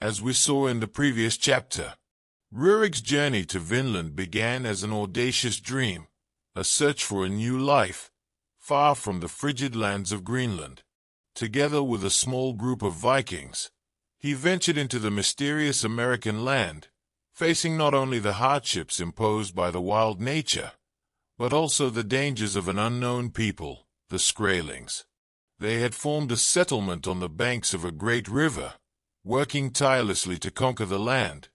As we saw in the previous chapter, Rurik's journey to Vinland began as an audacious dream, a search for a new life, far from the frigid lands of Greenland. Together with a small group of Vikings, he ventured into the mysterious American land, facing not only the hardships imposed by the wild nature, but also the dangers of an unknown people, the Skraelings. They had formed a settlement on the banks of a great river, working tirelessly to conquer the land,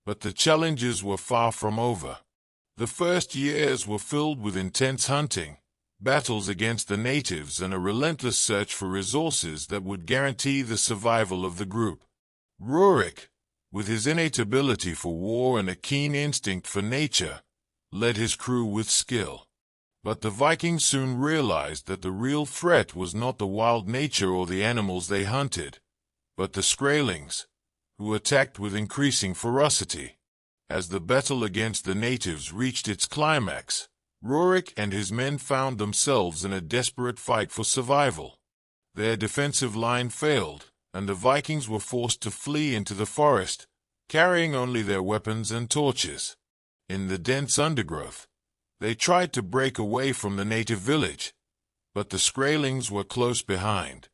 but the challenges were far from over. The first years were filled with intense hunting, battles against the natives, and a relentless search for resources that would guarantee the survival of the group. Rurik, with his innate ability for war and a keen instinct for nature, led his crew with skill. But the Vikings soon realized that the real threat was not the wild nature or the animals they hunted, but the Skraelings, who attacked with increasing ferocity. As the battle against the natives reached its climax, Rurik and his men found themselves in a desperate fight for survival. Their defensive line failed, and the Vikings were forced to flee into the forest, carrying only their weapons and torches. In the dense undergrowth, they tried to break away from the native village, but the Skraelings were close behind.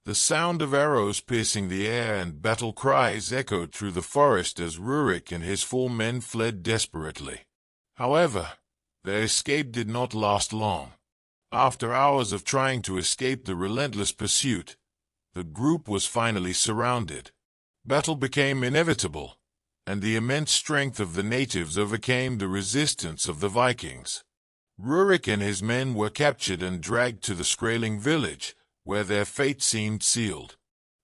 The sound of arrows piercing the air and battle cries echoed through the forest as Rurik and his 4 men fled desperately. However, their escape did not last long. After hours of trying to escape the relentless pursuit, the group was finally surrounded. Battle became inevitable, and the immense strength of the natives overcame the resistance of the Vikings. Rurik and his men were captured and dragged to the Skraeling village, where their fate seemed sealed.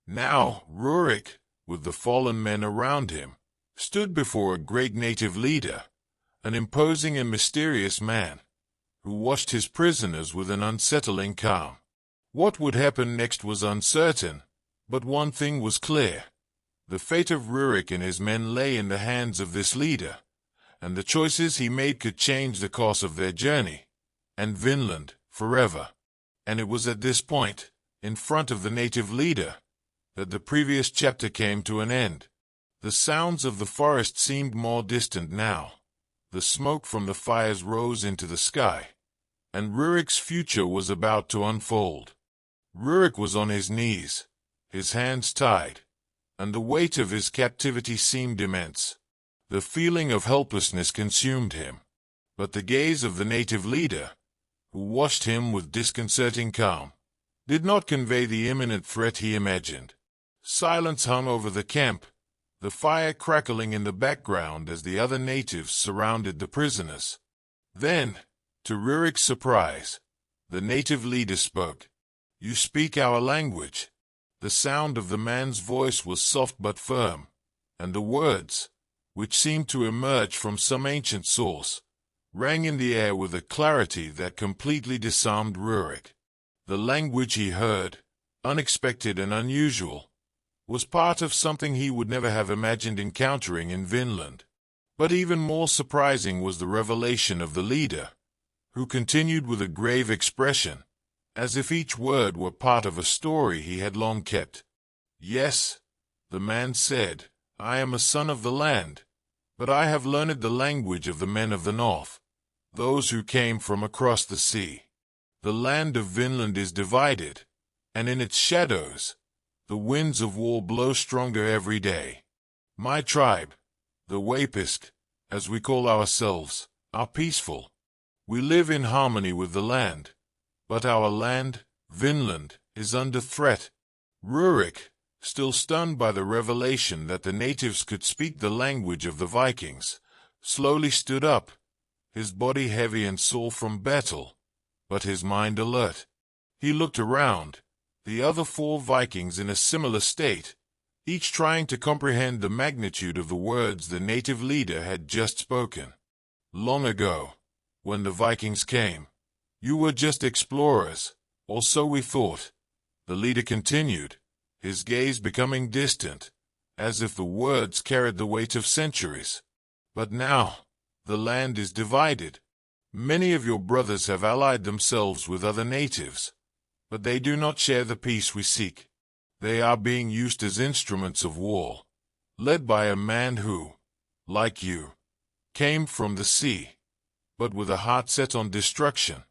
Now, Rurik, with the fallen men around him, stood before a great native leader, an imposing and mysterious man, who watched his prisoners with an unsettling calm. What would happen next was uncertain, but one thing was clear. The fate of Rurik and his men lay in the hands of this leader, and the choices he made could change the course of their journey, and Vinland, forever. And it was at this point, in front of the native leader, that the previous chapter came to an end. The sounds of the forest seemed more distant now. The smoke from the fires rose into the sky, and Rurik's future was about to unfold. Rurik was on his knees, his hands tied, and the weight of his captivity seemed immense. The feeling of helplessness consumed him, but the gaze of the native leader, who watched him with disconcerting calm, did not convey the imminent threat he imagined. Silence hung over the camp, the fire crackling in the background as the other natives surrounded the prisoners. Then, to Rurik's surprise, the native leader spoke. "You speak our language." The sound of the man's voice was soft but firm, and the words, which seemed to emerge from some ancient source, rang in the air with a clarity that completely disarmed Rurik. The language he heard, unexpected and unusual, was part of something he would never have imagined encountering in Vinland. But even more surprising was the revelation of the leader, who continued with a grave expression, as if each word were part of a story he had long kept. "Yes," the man said, "I am a son of the land, but I have learned the language of the men of the north, those who came from across the sea. The land of Vinland is divided, and in its shadows, the winds of war blow stronger every day. My tribe, the Wapisk, as we call ourselves, are peaceful. We live in harmony with the land, but our land, Vinland, is under threat." Rurik, still stunned by the revelation that the natives could speak the language of the Vikings, slowly stood up, his body heavy and sore from battle, but his mind alert. He looked around, the other 4 Vikings in a similar state, each trying to comprehend the magnitude of the words the native leader had just spoken. "Long ago, when the Vikings came, you were just explorers, or so we thought," the leader continued, his gaze becoming distant, as if the words carried the weight of centuries. "But now, the land is divided. Many of your brothers have allied themselves with other natives, but they do not share the peace we seek. They are being used as instruments of war, led by a man who, like you, came from the sea, but with a heart set on destruction.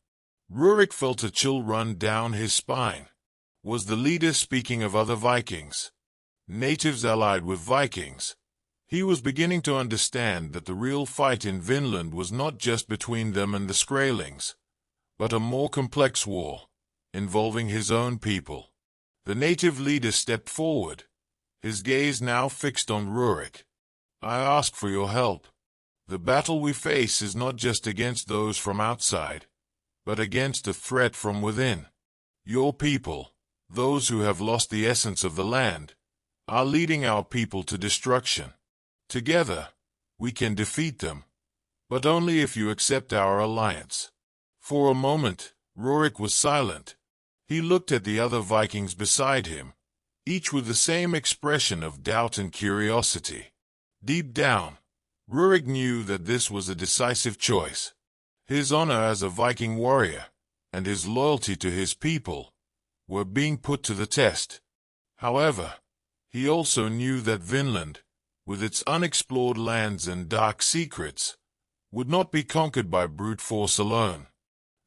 Rurik felt a chill run down his spine. Was the leader speaking of other Vikings? Natives allied with Vikings? He was beginning to understand that the real fight in Vinland was not just between them and the Skrælings, but a more complex war, involving his own people. The native leader stepped forward, his gaze now fixed on Rurik. I ask for your help. The battle we face is not just against those from outside, but against a threat from within. Your people, those who have lost the essence of the land, are leading our people to destruction. Together, we can defeat them, but only if you accept our alliance. For a moment, Rurik was silent. He looked at the other Vikings beside him, each with the same expression of doubt and curiosity. Deep down, Rurik knew that this was a decisive choice. His honor as a Viking warrior, and his loyalty to his people, were being put to the test. However, he also knew that Vinland, with its unexplored lands and dark secrets, would not be conquered by brute force alone.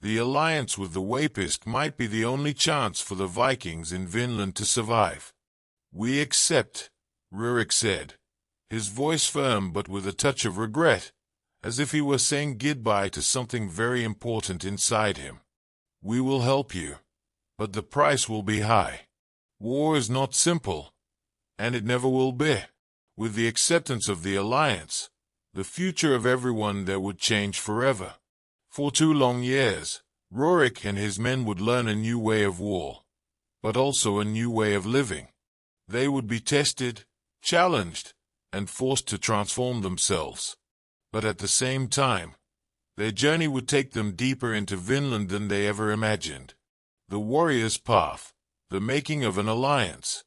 The alliance with the Wapisk might be the only chance for the Vikings in Vinland to survive. We accept, Rurik said, his voice firm but with a touch of regret, as if he were saying goodbye to something very important inside him. We will help you, but the price will be high. War is not simple, and it never will be. With the acceptance of the alliance, the future of everyone there would change forever. For 2 long years, Rurik and his men would learn a new way of war, but also a new way of living. They would be tested, challenged, and forced to transform themselves. But at the same time, their journey would take them deeper into Vinland than they ever imagined. The warrior's path, the making of an alliance.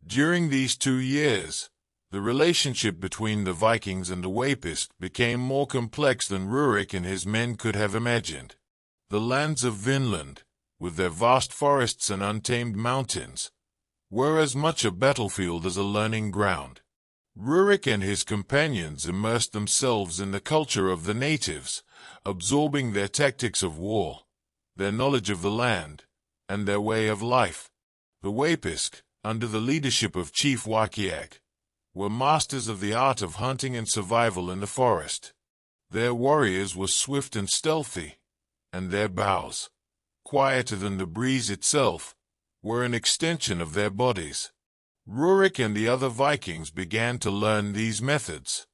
During these 2 years, the relationship between the Vikings and the Wapisk became more complex than Rurik and his men could have imagined. The lands of Vinland, with their vast forests and untamed mountains, were as much a battlefield as a learning ground. Rurik and his companions immersed themselves in the culture of the natives, absorbing their tactics of war, their knowledge of the land, and their way of life. The Wapisk, under the leadership of Chief Wakiak, were masters of the art of hunting and survival in the forest. Their warriors were swift and stealthy, and their bows, quieter than the breeze itself, were an extension of their bodies. Rurik and the other Vikings began to learn these methods.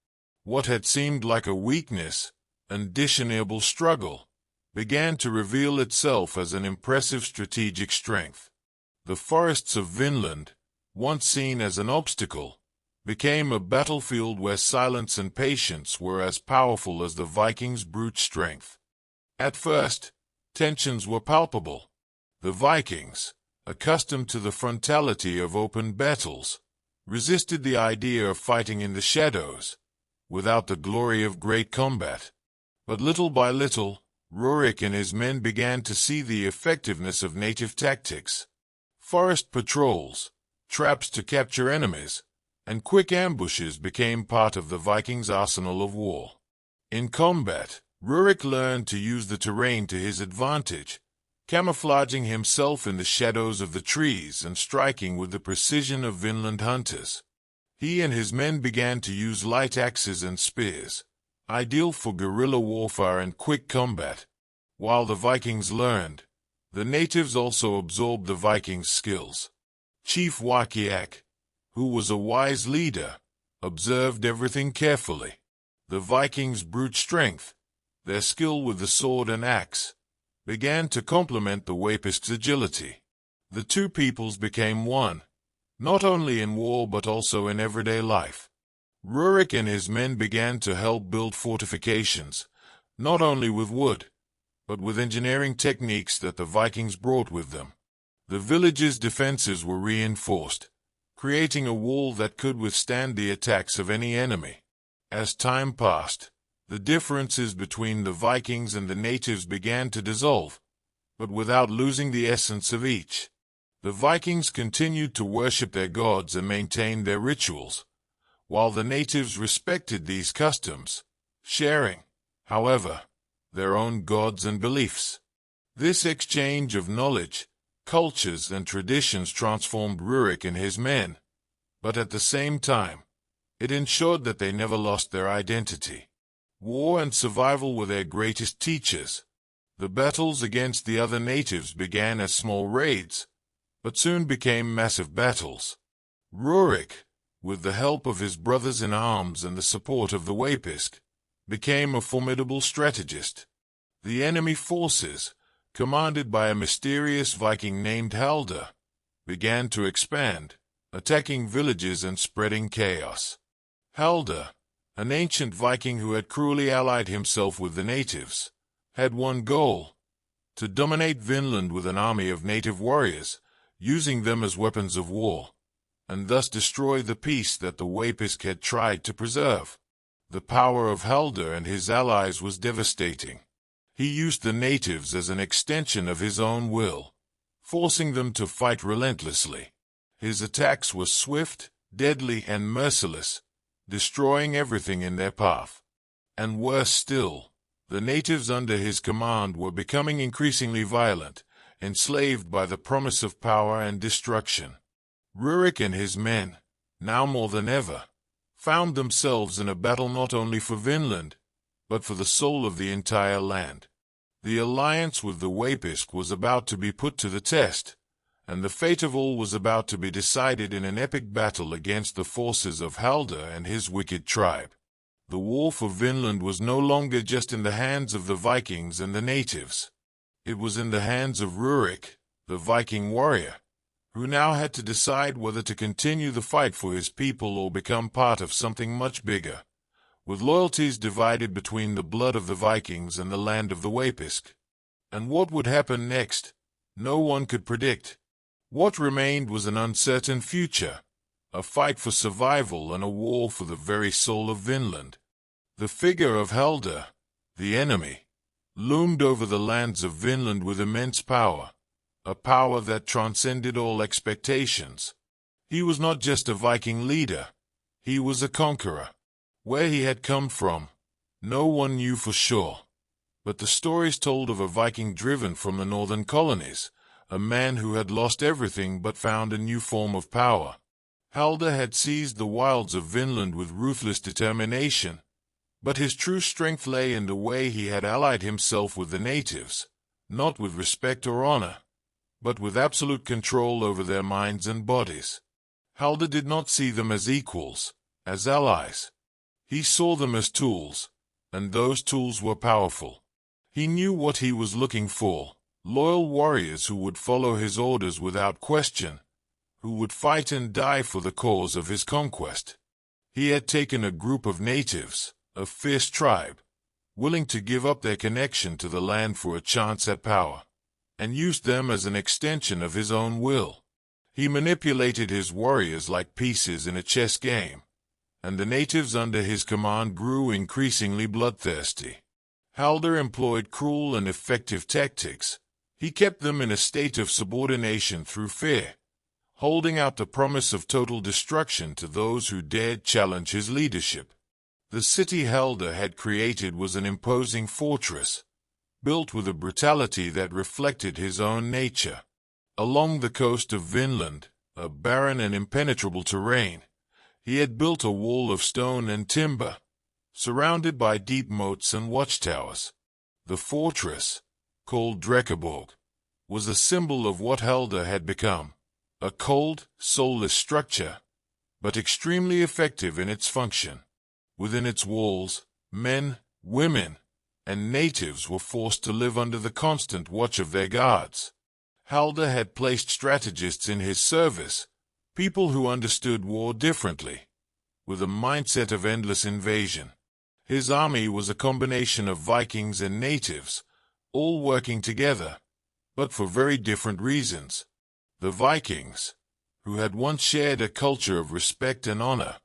What had seemed like a weakness, an dishonorable struggle, began to reveal itself as an impressive strategic strength. The forests of Vinland, once seen as an obstacle, became a battlefield where silence and patience were as powerful as the Vikings' brute strength. At first, tensions were palpable. The Vikings, accustomed to the frontality of open battles, resisted the idea of fighting in the shadows, without the glory of great combat. But little by little, Rurik and his men began to see the effectiveness of native tactics. Forest patrols, traps to capture enemies, and quick ambushes became part of the Vikings' arsenal of war. In combat, Rurik learned to use the terrain to his advantage, camouflaging himself in the shadows of the trees and striking with the precision of Vinland hunters. He and his men began to use light axes and spears, ideal for guerrilla warfare and quick combat. While the Vikings learned, the natives also absorbed the Vikings' skills. Chief Wakiak, who was a wise leader, observed everything carefully. The Vikings' brute strength, their skill with the sword and axe, began to complement the Wapisk's agility. The two peoples became one, not only in war but also in everyday life. Rurik and his men began to help build fortifications, not only with wood, but with engineering techniques that the Vikings brought with them. The village's defenses were reinforced, creating a wall that could withstand the attacks of any enemy. As time passed, the differences between the Vikings and the natives began to dissolve, but without losing the essence of each. The Vikings continued to worship their gods and maintain their rituals, while the natives respected these customs, sharing, however, their own gods and beliefs. This exchange of knowledge, cultures, and traditions transformed Rurik and his men, but at the same time, it ensured that they never lost their identity. War and survival were their greatest teachers. The battles against the other natives began as small raids, but soon became massive battles. Rurik, with the help of his brothers in arms and the support of the Wapisk, became a formidable strategist. The enemy forces, commanded by a mysterious Viking named Halder, began to expand, attacking villages and spreading chaos. Halder, an ancient Viking who had cruelly allied himself with the natives, had one goal: to dominate Vinland with an army of native warriors, using them as weapons of war, and thus destroy the peace that the Wapisk had tried to preserve. The power of Halder and his allies was devastating. He used the natives as an extension of his own will, forcing them to fight relentlessly. His attacks were swift, deadly, and merciless, destroying everything in their path. And worse still, the natives under his command were becoming increasingly violent, enslaved by the promise of power and destruction. Rurik and his men, now more than ever, found themselves in a battle not only for Vinland, but for the soul of the entire land. The alliance with the Wapisk was about to be put to the test, and the fate of all was about to be decided in an epic battle against the forces of Halder and his wicked tribe. The war for Vinland was no longer just in the hands of the Vikings and the natives. It was in the hands of Rurik, the Viking warrior, who now had to decide whether to continue the fight for his people or become part of something much bigger, with loyalties divided between the blood of the Vikings and the land of the Wapisk. And what would happen next, no one could predict. What remained was an uncertain future, a fight for survival and a war for the very soul of Vinland. The figure of Halder, the enemy, loomed over the lands of Vinland with immense power, a power that transcended all expectations. He was not just a Viking leader, he was a conqueror. Where he had come from, no one knew for sure, but the stories told of a Viking driven from the northern colonies, a man who had lost everything but found a new form of power. Halder had seized the wilds of Vinland with ruthless determination, but his true strength lay in the way he had allied himself with the natives, not with respect or honor, but with absolute control over their minds and bodies. Halder did not see them as equals, as allies. He saw them as tools, and those tools were powerful. He knew what he was looking for: loyal warriors who would follow his orders without question, who would fight and die for the cause of his conquest. He had taken a group of natives, a fierce tribe, willing to give up their connection to the land for a chance at power, and used them as an extension of his own will. He manipulated his warriors like pieces in a chess game, and the natives under his command grew increasingly bloodthirsty. Halder employed cruel and effective tactics. He kept them in a state of subordination through fear, holding out the promise of total destruction to those who dared challenge his leadership. The city Halder had created was an imposing fortress, built with a brutality that reflected his own nature. Along the coast of Vinland, a barren and impenetrable terrain, he had built a wall of stone and timber, surrounded by deep moats and watchtowers. The fortress, called Drekkaborg, was a symbol of what Halder had become: a cold, soulless structure, but extremely effective in its function. Within its walls, men, women, and natives were forced to live under the constant watch of their guards. Halder had placed strategists in his service, people who understood war differently, with a mindset of endless invasion. His army was a combination of Vikings and natives, all working together, but for very different reasons. The Vikings, who had once shared a culture of respect and honor,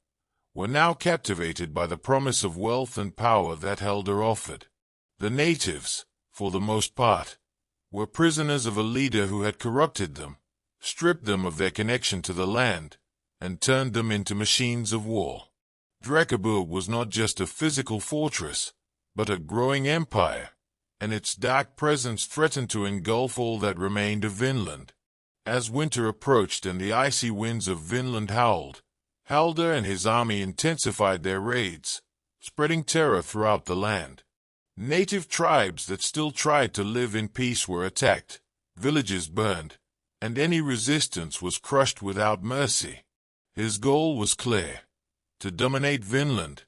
were now captivated by the promise of wealth and power that Halder offered. The natives, for the most part, were prisoners of a leader who had corrupted them, stripped them of their connection to the land, and turned them into machines of war. Drekkaburg was not just a physical fortress, but a growing empire, and its dark presence threatened to engulf all that remained of Vinland. As winter approached and the icy winds of Vinland howled, Halder and his army intensified their raids, spreading terror throughout the land. Native tribes that still tried to live in peace were attacked, villages burned, and any resistance was crushed without mercy. His goal was clear: to dominate Vinland,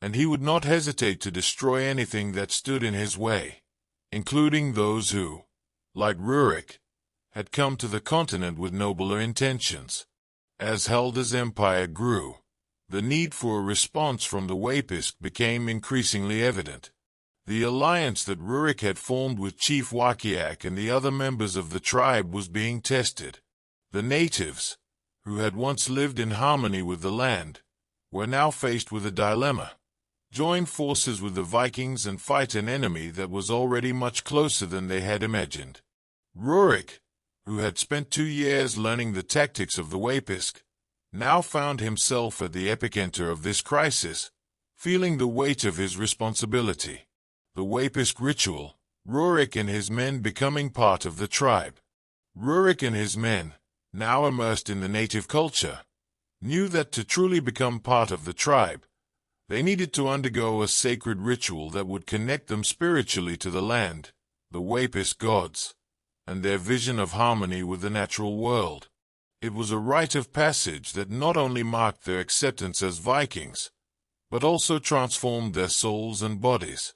and he would not hesitate to destroy anything that stood in his way, including those who, like Rurik, had come to the continent with nobler intentions. As Halder's empire grew, the need for a response from the Wapisk became increasingly evident. The alliance that Rurik had formed with Chief Wakiak and the other members of the tribe was being tested. The natives, who had once lived in harmony with the land, were now faced with a dilemma: join forces with the Vikings and fight an enemy that was already much closer than they had imagined. Rurik, who had spent 2 years learning the tactics of the Wapisk, now found himself at the epicenter of this crisis, feeling the weight of his responsibility. The Wapisk ritual, Rurik and his men becoming part of the tribe. Rurik and his men, now immersed in the native culture, knew that to truly become part of the tribe, they needed to undergo a sacred ritual that would connect them spiritually to the land, the Wapisk gods, and their vision of harmony with the natural world. It was a rite of passage that not only marked their acceptance as Vikings, but also transformed their souls and bodies.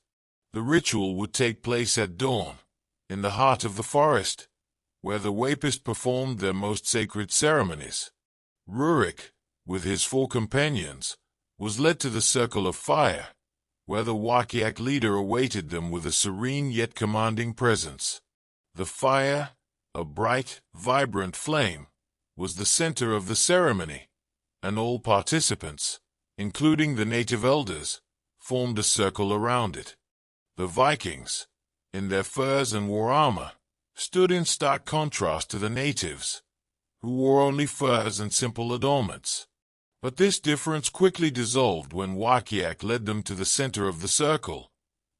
The ritual would take place at dawn, in the heart of the forest, where the Wapisk performed their most sacred ceremonies. Rurik, with his 4 companions, was led to the circle of fire, where the Wakiak leader awaited them with a serene yet commanding presence. The fire, a bright, vibrant flame, was the center of the ceremony, and all participants, including the native elders, formed a circle around it. The Vikings, in their furs and war armor, stood in stark contrast to the natives, who wore only furs and simple adornments. But this difference quickly dissolved when Wakiak led them to the center of the circle,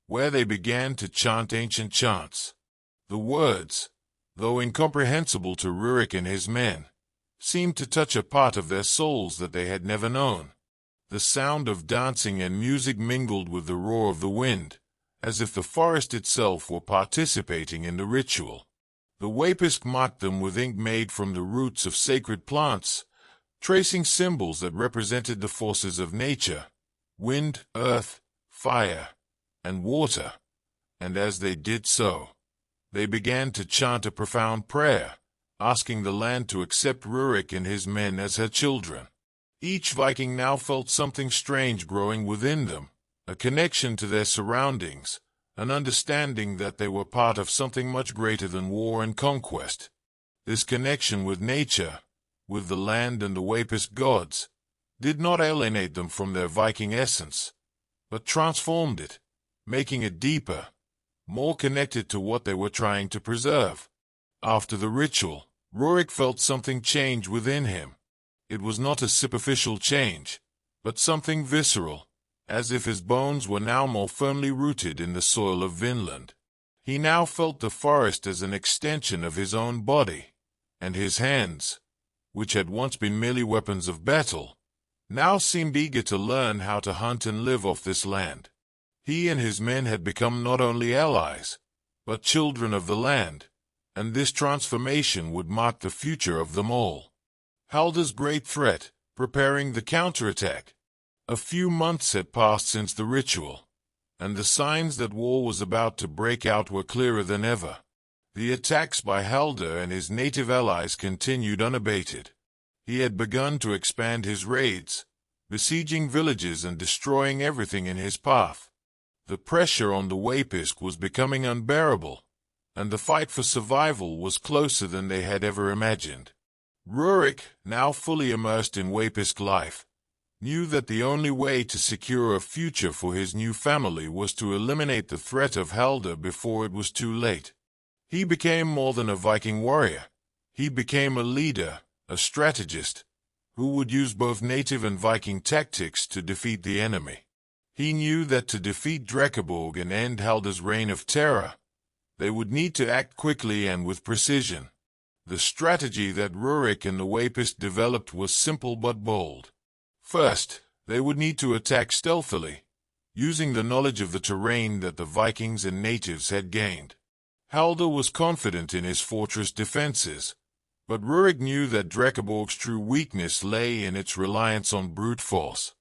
where they began to chant ancient chants. The words, though incomprehensible to Rurik and his men, seemed to touch a part of their souls that they had never known. The sound of dancing and music mingled with the roar of the wind, as if the forest itself were participating in the ritual. The Wapisk marked them with ink made from the roots of sacred plants, tracing symbols that represented the forces of nature: wind, earth, fire, and water. And as they did so, they began to chant a profound prayer, asking the land to accept Rurik and his men as her children. Each Viking now felt something strange growing within them, a connection to their surroundings, an understanding that they were part of something much greater than war and conquest. This connection with nature, with the land and the Wapisk gods, did not alienate them from their Viking essence, but transformed it, making it deeper, more connected to what they were trying to preserve. After the ritual, Rurik felt something change within him. It was not a superficial change, but something visceral, as if his bones were now more firmly rooted in the soil of Vinland. He now felt the forest as an extension of his own body, and his hands, which had once been merely weapons of battle, now seemed eager to learn how to hunt and live off this land. He and his men had become not only allies, but children of the land, and this transformation would mark the future of them all. Halder's great threat, preparing the counterattack. A few months had passed since the ritual, and the signs that war was about to break out were clearer than ever. The attacks by Halder and his native allies continued unabated. He had begun to expand his raids, besieging villages and destroying everything in his path. The pressure on the Wapisk was becoming unbearable, and the fight for survival was closer than they had ever imagined. Rurik, now fully immersed in Wapisk life, knew that the only way to secure a future for his new family was to eliminate the threat of Halder before it was too late. He became more than a Viking warrior. He became a leader, a strategist, who would use both native and Viking tactics to defeat the enemy. He knew that to defeat Drakeborg and end Haldar's reign of terror, they would need to act quickly and with precision. The strategy that Rurik and the Wapist developed was simple but bold. First, they would need to attack stealthily, using the knowledge of the terrain that the Vikings and natives had gained. Haldar was confident in his fortress defenses, but Rurik knew that Drakeborg's true weakness lay in its reliance on brute force.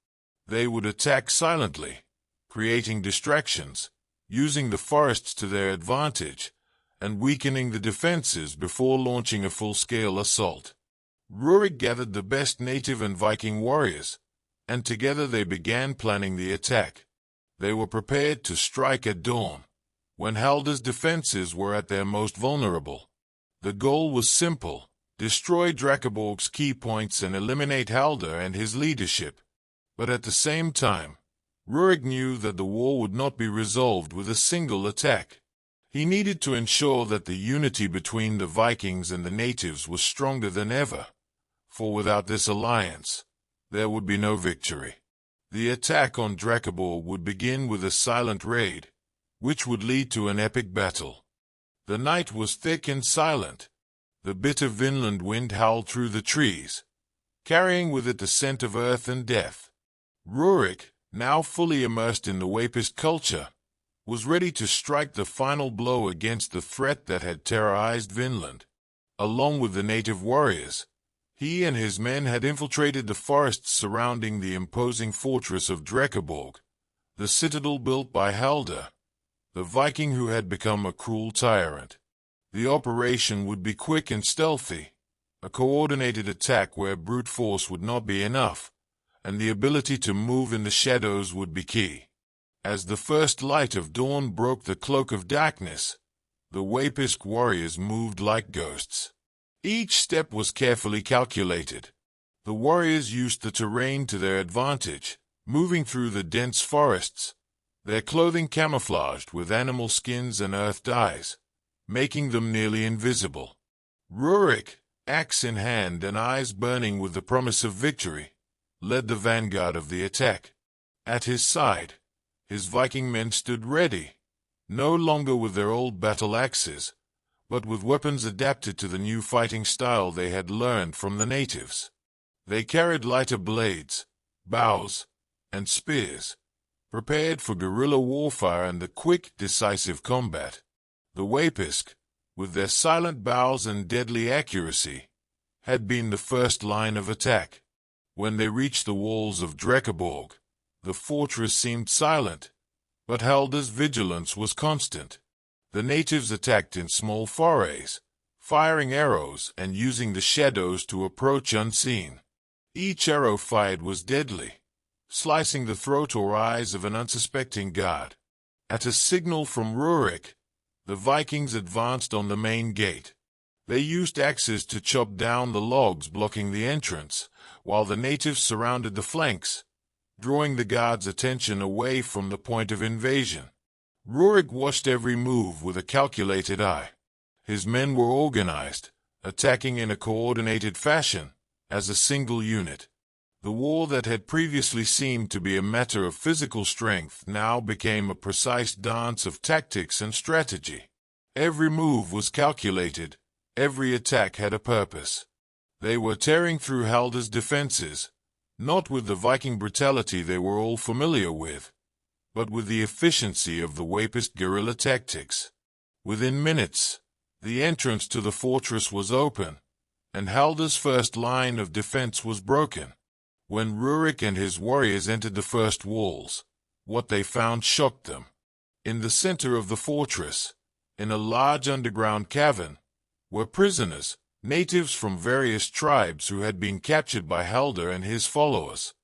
They would attack silently, creating distractions, using the forests to their advantage, and weakening the defenses before launching a full-scale assault. Rurik gathered the best native and Viking warriors, and together they began planning the attack. They were prepared to strike at dawn, when Haldar's defenses were at their most vulnerable. The goal was simple: destroy Drakeborg's key points and eliminate Haldar and his leadership. But at the same time, Rurik knew that the war would not be resolved with a single attack. He needed to ensure that the unity between the Vikings and the natives was stronger than ever, for without this alliance, there would be no victory. The attack on Drakeborg would begin with a silent raid, which would lead to an epic battle. The night was thick and silent. The bitter Vinland wind howled through the trees, carrying with it the scent of earth and death. Rurik, now fully immersed in the Wapist culture, was ready to strike the final blow against the threat that had terrorized Vinland. Along with the native warriors, he and his men had infiltrated the forests surrounding the imposing fortress of Drakeborg, the citadel built by Haldar, the Viking who had become a cruel tyrant. The operation would be quick and stealthy, a coordinated attack where brute force would not be enough, and the ability to move in the shadows would be key. As the first light of dawn broke the cloak of darkness, the Wapist warriors moved like ghosts. Each step was carefully calculated. The warriors used the terrain to their advantage, moving through the dense forests, their clothing camouflaged with animal skins and earth dyes, making them nearly invisible. Rurik, axe in hand and eyes burning with the promise of victory, led the vanguard of the attack. At his side, his Viking men stood ready, no longer with their old battle axes, but with weapons adapted to the new fighting style they had learned from the natives. They carried lighter blades, bows, and spears, prepared for guerrilla warfare and the quick, decisive combat. The Wapist, with their silent bows and deadly accuracy, had been the first line of attack. When they reached the walls of Drakeborg, the fortress seemed silent, but Haldar's vigilance was constant. The natives attacked in small forays, firing arrows and using the shadows to approach unseen. Each arrow fired was deadly, slicing the throat or eyes of an unsuspecting guard. At a signal from Rurik, the Vikings advanced on the main gate. They used axes to chop down the logs blocking the entrance, while the natives surrounded the flanks, drawing the guards' attention away from the point of invasion. Rurik watched every move with a calculated eye. His men were organized, attacking in a coordinated fashion, as a single unit. The war that had previously seemed to be a matter of physical strength now became a precise dance of tactics and strategy. Every move was calculated, every attack had a purpose. They were tearing through Haldar's defenses, not with the Viking brutality they were all familiar with, but with the efficiency of the Wapist guerrilla tactics. Within minutes, the entrance to the fortress was open, and Haldar's first line of defense was broken. When Rurik and his warriors entered the first walls, what they found shocked them. In the center of the fortress, in a large underground cavern, were prisoners, natives from various tribes who had been captured by Haldar and his followers.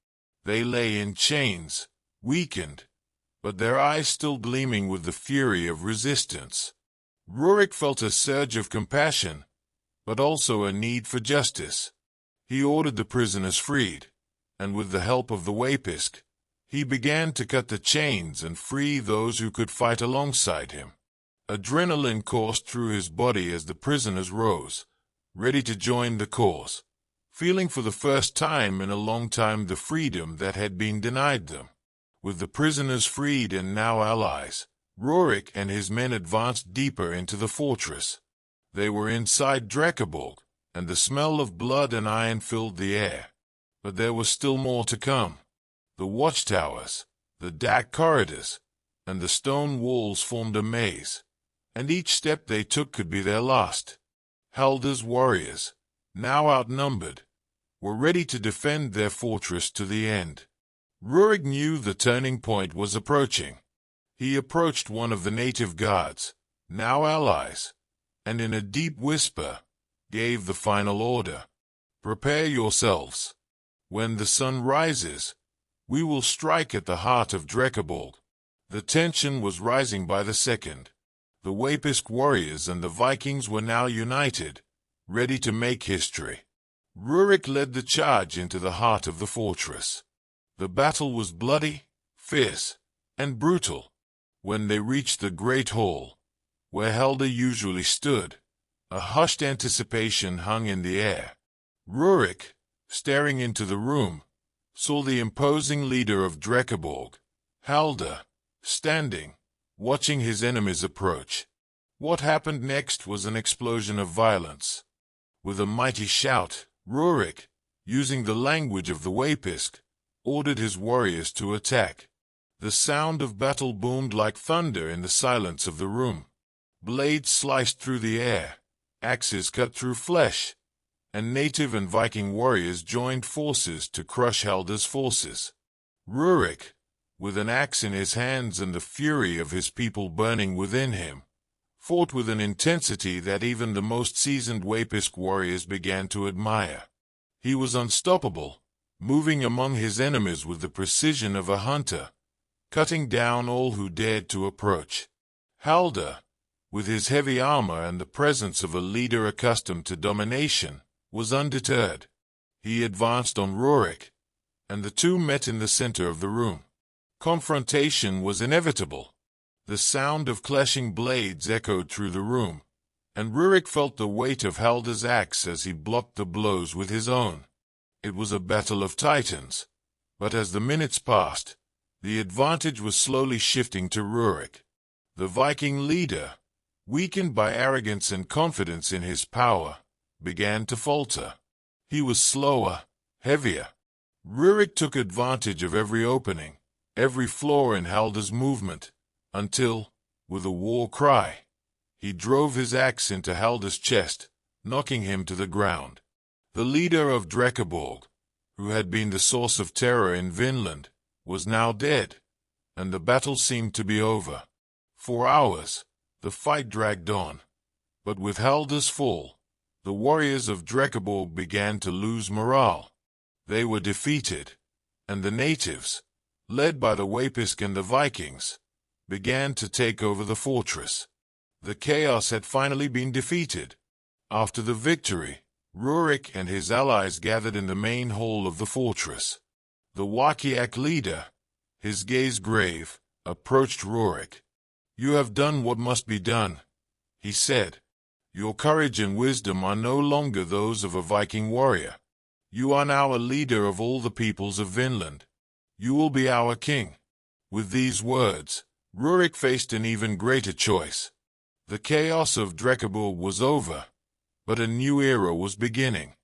They lay in chains, weakened, but their eyes still gleaming with the fury of resistance. Rurik felt a surge of compassion, but also a need for justice. He ordered the prisoners freed, and with the help of the Wapist, he began to cut the chains and free those who could fight alongside him. Adrenaline coursed through his body as the prisoners rose, ready to join the cause. feeling for the first time in a long time the freedom that had been denied them. With the prisoners freed and now allies, Rurik and his men advanced deeper into the fortress. They were inside Drekkaborg, and the smell of blood and iron filled the air. But there was still more to come. The watchtowers, the dark corridors, and the stone walls formed a maze, and each step they took could be their last. Haldar's warriors, now outnumbered, were ready to defend their fortress to the end. Rurik knew the turning point was approaching. He approached one of the native guards, now allies, and in a deep whisper, gave the final order. "Prepare yourselves. When the sun rises, we will strike at the heart of Drekkaborg." The tension was rising by the second. The Wapisk warriors and the Vikings were now united, ready to make history. Rurik led the charge into the heart of the fortress. The battle was bloody, fierce, and brutal. When they reached the great hall, where Haldar usually stood, a hushed anticipation hung in the air. Rurik, staring into the room, saw the imposing leader of Drekkaborg, Haldar, standing, watching his enemies approach. What happened next was an explosion of violence. With a mighty shout, Rurik, using the language of the Wapisk, ordered his warriors to attack. The sound of battle boomed like thunder in the silence of the room. Blades sliced through the air, axes cut through flesh, and native and Viking warriors joined forces to crush Haldar's forces. Rurik, with an axe in his hands and the fury of his people burning within him, fought with an intensity that even the most seasoned Wapisk warriors began to admire. He was unstoppable, moving among his enemies with the precision of a hunter, cutting down all who dared to approach. Haldar, with his heavy armor and the presence of a leader accustomed to domination, was undeterred. He advanced on Rurik, and the two met in the center of the room. Confrontation was inevitable. The sound of clashing blades echoed through the room, and Rurik felt the weight of Haldar's axe as he blocked the blows with his own. It was a battle of titans, but as the minutes passed, the advantage was slowly shifting to Rurik. The Viking leader, weakened by arrogance and confidence in his power, began to falter. He was slower, heavier. Rurik took advantage of every opening, every flaw in Haldar's movement, until, with a war cry, he drove his axe into Haldar's chest, knocking him to the ground. The leader of Drekkaborg, who had been the source of terror in Vinland, was now dead, and the battle seemed to be over. For hours, the fight dragged on, but with Haldar's fall, the warriors of Drekkaborg began to lose morale. They were defeated, and the natives, led by the Wapisk and the Vikings, began to take over the fortress. The chaos had finally been defeated. After the victory, Rurik and his allies gathered in the main hall of the fortress. The Wakiak leader, his gaze grave, approached Rurik. "You have done what must be done," he said. "Your courage and wisdom are no longer those of a Viking warrior. You are now a leader of all the peoples of Vinland. You will be our king." With these words, Rurik faced an even greater choice. The chaos of Drekkaborg was over, but a new era was beginning.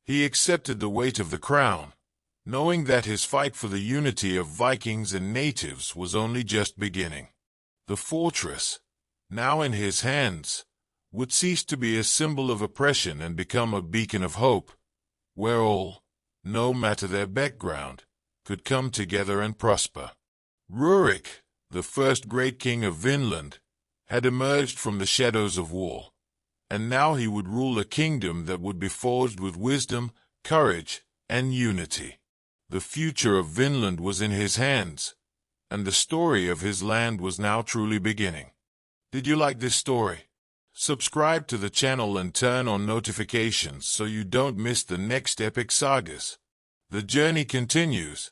He accepted the weight of the crown, knowing that his fight for the unity of Vikings and natives was only just beginning. The fortress, now in his hands, would cease to be a symbol of oppression and become a beacon of hope, where all, no matter their background, could come together and prosper. Rurik, the first great king of Vinland, had emerged from the shadows of war, and now he would rule a kingdom that would be forged with wisdom, courage, and unity. The future of Vinland was in his hands, and the story of his land was now truly beginning. Did you like this story? Subscribe to the channel and turn on notifications so you don't miss the next epic sagas. The journey continues.